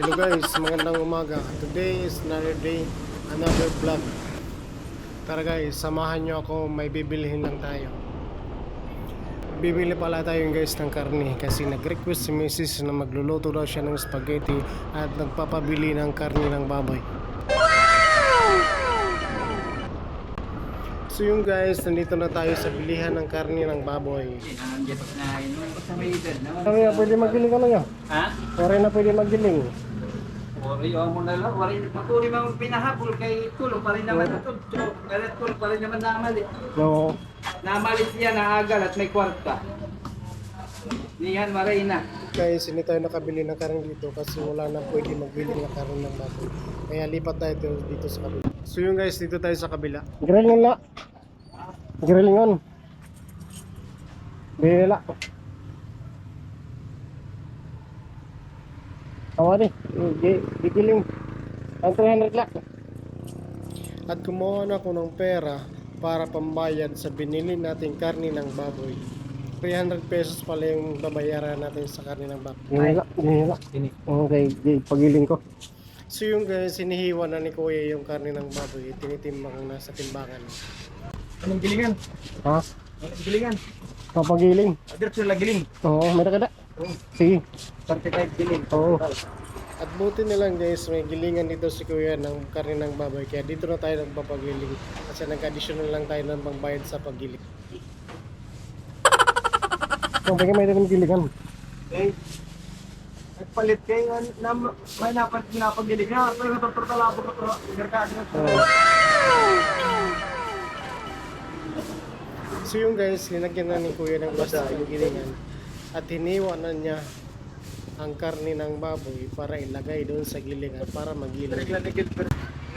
Hello guys, magandang umaga. Today is another day, another vlog. Tara guys, samahan nyo ako, may bibilihin lang tayo. Bibili pala tayo guys ng karne kasi nag-request si Mrs. na magluluto daw siya ng spaghetti at nagpapabili ng karne ng baboy. So yung guys, nandito na tayo sa bilihan ng karne ng baboy. Kami na pwede magiling ano yan? Ha? Kore na pwede magiling. Ori mo na lang, wala maturi mang pinahabol kay tulong pa rin naman ito. Kaya tulong pa rin naman namali. Oo. Namali siya na agal at may kwarta. Niyan maray na. Guys, hindi tayo nakabili ng karne dito kasi wala na pwede magbili ng karne ng baboy. Kaya lipat tayo dito sa kabila. So yung guys, dito tayo sa kabila. Grilling la. Grilling on. Bila. Awari, gigiling. Ang 300 lang. At kumuha na ako ng pera para pambayad sa binili nating karne ng baboy. 300 pesos pala yung babayaran natin sa karne ng baboy. Ginila. Okay, pagiling ko. So yung guys, sinihiwa na ni Kuya yung karne ng baboy. Tinitimbang na sa timbangan. Anong gilingan? Ha? Anong gilingan? Papagiling. Diretso lang giling. Oo, meron ka na. Sige. 35 giling. Oo. At buti na lang guys, may gilingan dito si Kuya ng karne ng baboy. Kaya dito na tayo nagpapagiling. Kasi nag-additional lang tayo ng pangbayad sa paggiling. Kung bagay may rin gilingan. Eh, nagpalit kayo na may napagiling na. Pero natutalabo ko ito. Merkado na ito. So yung guys, linagyan na ni Kuya ng basta yung gilingan. At hiniwa na niya ang karne ng baboy para ilagay doon sa gilingan para magiling.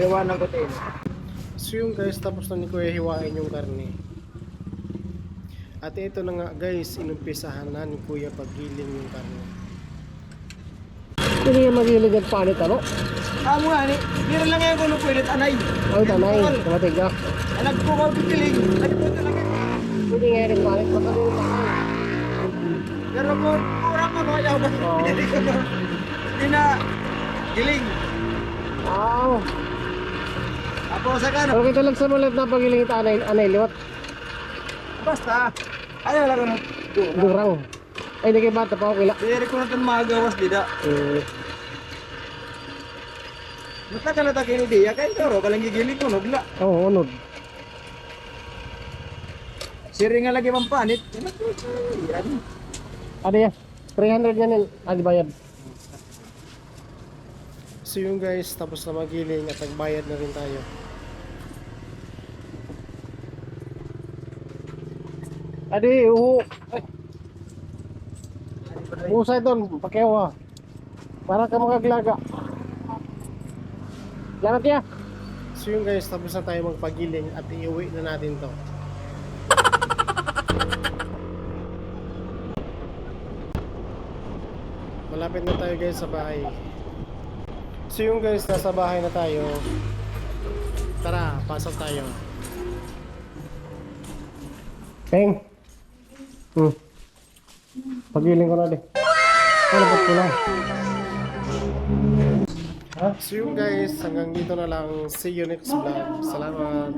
Ewanan ko tayo. So yung guys, tapos na ni Kuya hiwain yung karne. At ito na nga guys, inumpisahan na ni Kuya paggiling yung karne. Hindi nga magiling ang panit ano? Amo nga ni, meron lang yan kung ano pwede tanay. Ay tanay, kamatig ka. Anak ko ko pikiling, nagpunta lang yan. Hindi nga rin panit, matalo yung tanay. Pero kung kurang ano, ayaw ba? Hindi ko na, hindi na, giling. Wow! Ako sa kano, Pero kita lang sa malat na pagiling ito, anay liwat. basta, ayaw lang ano. Durang. Ay, hindi kayo bata pa ako kila. Hindi ko na ito magawas, dida. Basta ka na takin ideya, kaya ito, balang gigiling ko, nubla. Oo, unod. Siri nga lagi mang panit. Yan. Ano yan? 300 yan yung bayad. So yung guys, tapos na magiling at nagbayad na rin tayo. Adi, usay doon, pakewa. Para ka makaglaga. Lamat ya. So yung guys, tapos na tayo magpagiling at iuwi na natin to. Malapit na tayo guys sa bahay. So yung guys, nasa bahay na tayo. Tara, pasok tayo. Peng. Pagiling ko na din. Palabot ko lang. So yung guys, hanggang dito na lang. See you next vlog. Salamat.